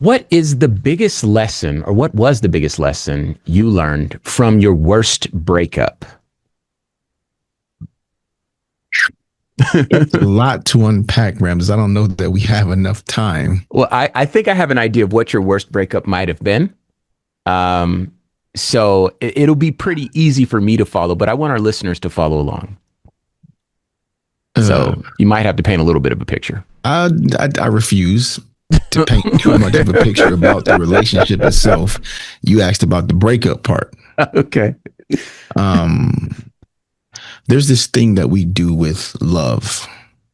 What is the biggest lesson, or what was the biggest lesson you learned from your worst breakup? It's a lot to unpack, Rams. I don't know that we have enough time. Well, I think I have an idea of what your worst breakup might have been. Um, so it'll be pretty easy for me to follow, but I want our listeners to follow along. Uh, So you might have to paint a little bit of a picture. I refuse to paint too much of a picture about the relationship itself. You asked about the breakup part. Okay. Um, there's this thing that we do with love,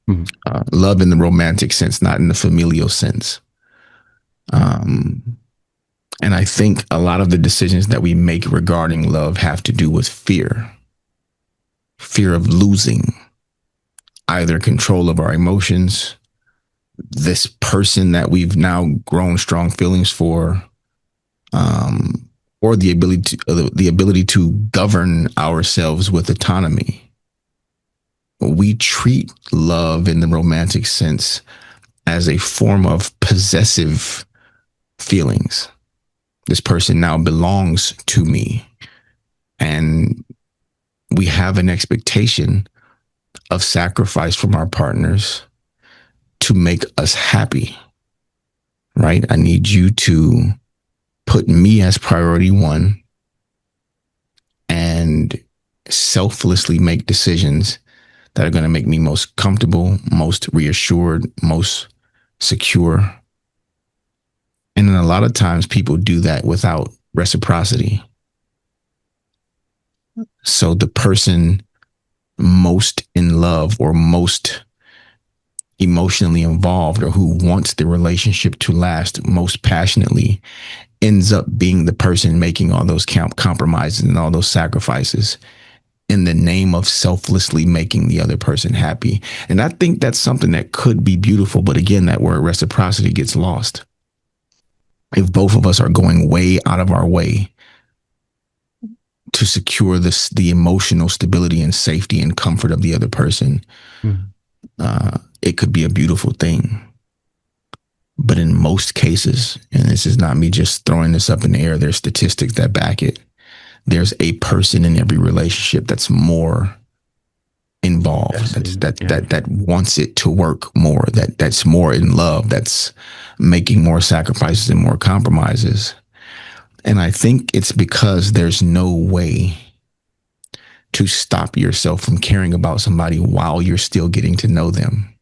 Mhm. love in the romantic sense, not in the familial sense. Um, and I think a lot of the decisions that we make regarding love have to do with fear of losing either control of our emotions, this person that we've now grown strong feelings for, um, or the ability to govern ourselves with autonomy. We treat love in the romantic sense as a form of possessive feelings. This person now belongs to me, and we have an expectation of sacrifice from our partners to make us happy, right? I need you to put me as priority one and selflessly make decisions that are going to make me most comfortable, most reassured, most secure. And then a lot of times people do that without reciprocity. So the person most in love or most emotionally involved or who wants the relationship to last most passionately ends up being the person making all those compromises and all those sacrifices in the name of selflessly making the other person happy. And I think that's something that could be beautiful. But again, that word reciprocity gets lost. If both of us are going way out of our way to secure the emotional stability and safety and comfort of the other person, Mhm. it could be a beautiful thing. But in most cases, and this is not me just throwing this up in the air, there's statistics that back it. There's a person in every relationship that's more involved, Yeah. that wants it to work more, that's more in love, that's making more sacrifices and more compromises. And I think it's because there's no way to stop yourself from caring about somebody while you're still getting to know them.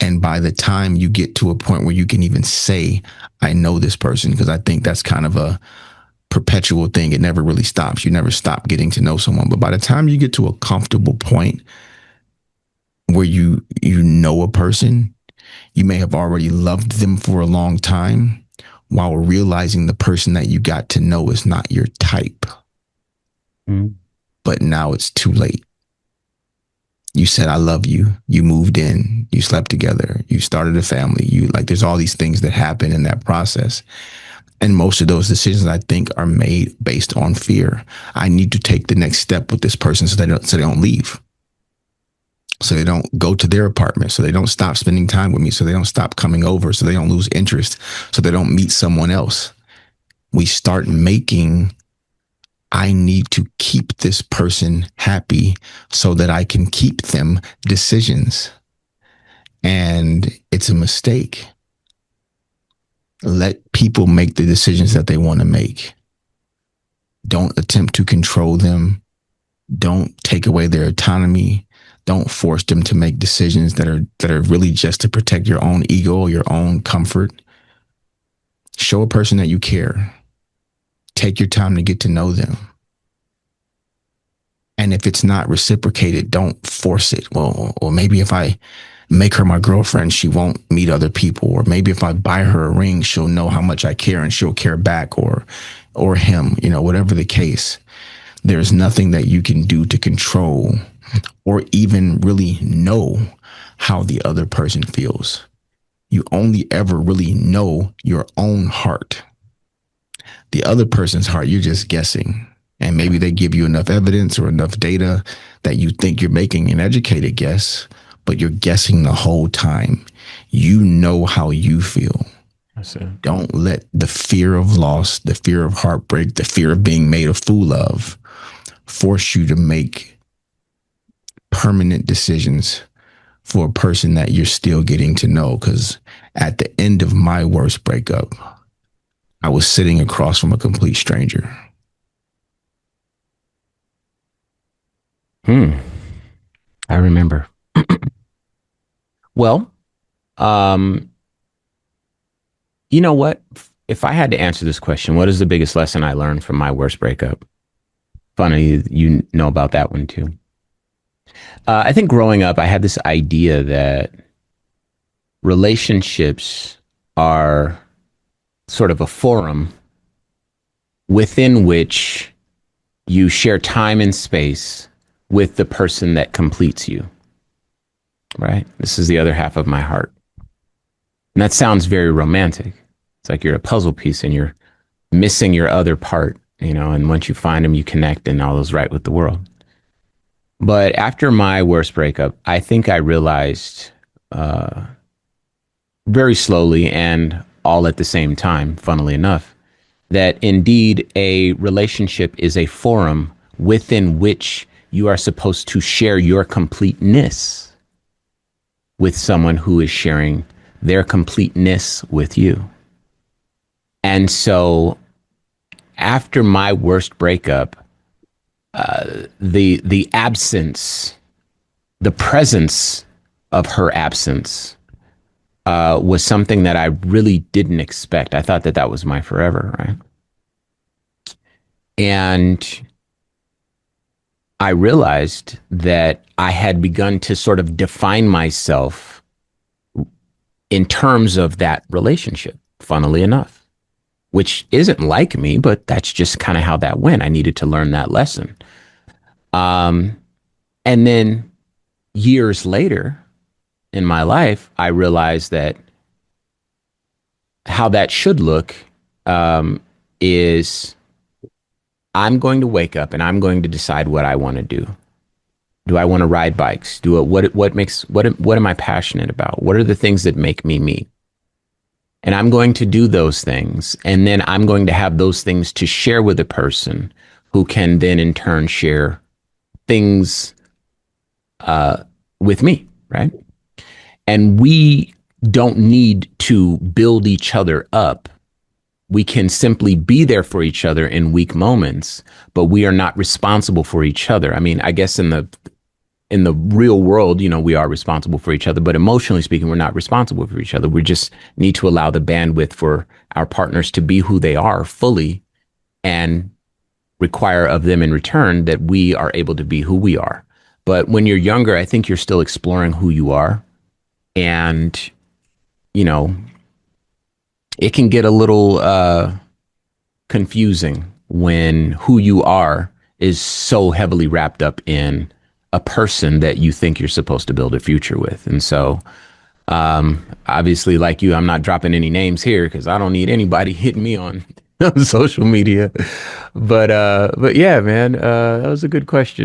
And by the time you get to a point where you can even say, I know this person, because I think that's kind of a perpetual thing. It never really stops. You never stop getting to know someone. But by the time you get to a comfortable point where you know a person, you may have already loved them for a long time while realizing the person that you got to know is not your type. Mhm. But now it's too late. You said, I love you. You moved in, you slept together, you started a family. There's all these things that happen in that process. And most of those decisions, I think, are made based on fear. I need to take the next step with this person so they don't leave. So they don't go to their apartment. So they don't stop spending time with me. So they don't stop coming over. So they don't lose interest. So they don't meet someone else. We start making, I need to keep this person happy so that I can keep them decisions. And it's a mistake. Let people make the decisions that they want to make. Don't attempt to control them. Don't take away their autonomy. Don't force them to make decisions that are really just to protect your own ego or your own comfort. Show a person that you care. Take your time to get to know them. And if it's not reciprocated, don't force it. Well, or maybe if I make her my girlfriend, she won't meet other people. Or maybe if I buy her a ring, she'll know how much I care and she'll care back, or him, whatever the case. There's nothing that you can do to control or even really know how the other person feels. You only ever really know your own heart. The other person's heart, you're just guessing. And maybe they give you enough evidence or enough data that you think you're making an educated guess, but you're guessing the whole time. You know how you feel. So, Don't let the fear of loss, the fear of heartbreak, the fear of being made a fool of force you to make permanent decisions for a person that you're still getting to know. Because at the end of my worst breakup, I was sitting across from a complete stranger. hmm, I remember. Well, um, you know what? If I had to answer this question, what is the biggest lesson I learned from my worst breakup? Funny, you know about that one too. I think growing up, I had this idea that relationships are sort of a forum within which you share time and space with the person that completes you, right? This is the other half of my heart. And that sounds very romantic. It's like you're a puzzle piece and you're missing your other part, and once you find them, you connect and all is right with the world. But after my worst breakup, I think I realized uh, very slowly and all at the same time, funnily enough, that indeed a relationship is a forum within which you are supposed to share your completeness with someone who is sharing their completeness with you. And so after my worst breakup, the absence, the presence of her absence was something that I really didn't expect. I thought that that was my forever, right? And I realized that I had begun to sort of define myself in terms of that relationship, funnily enough, which isn't like me, but that's just kind of how that went. I needed to learn that lesson. Um, and then years later in my life, I realized that how that should look is I'm going to wake up and I'm going to decide what I want to do. Do I want to ride bikes? What am I passionate about? What are the things that make me me? And I'm going to do those things, and then I'm going to have those things to share with a person who can then in turn share things with me, right? And we don't need to build each other up. We can simply be there for each other in weak moments, but we are not responsible for each other. I mean, I guess in the real world, we are responsible for each other, but emotionally speaking, we're not responsible for each other. We just need to allow the bandwidth for our partners to be who they are fully and require of them in return that we are able to be who we are. But when you're younger, I think you're still exploring who you are. And, you know, it can get a little confusing when who you are is so heavily wrapped up in a person that you think you're supposed to build a future with. And so, obviously, like you, I'm not dropping any names here because I don't need anybody hitting me on social media. But yeah, man, that was a good question.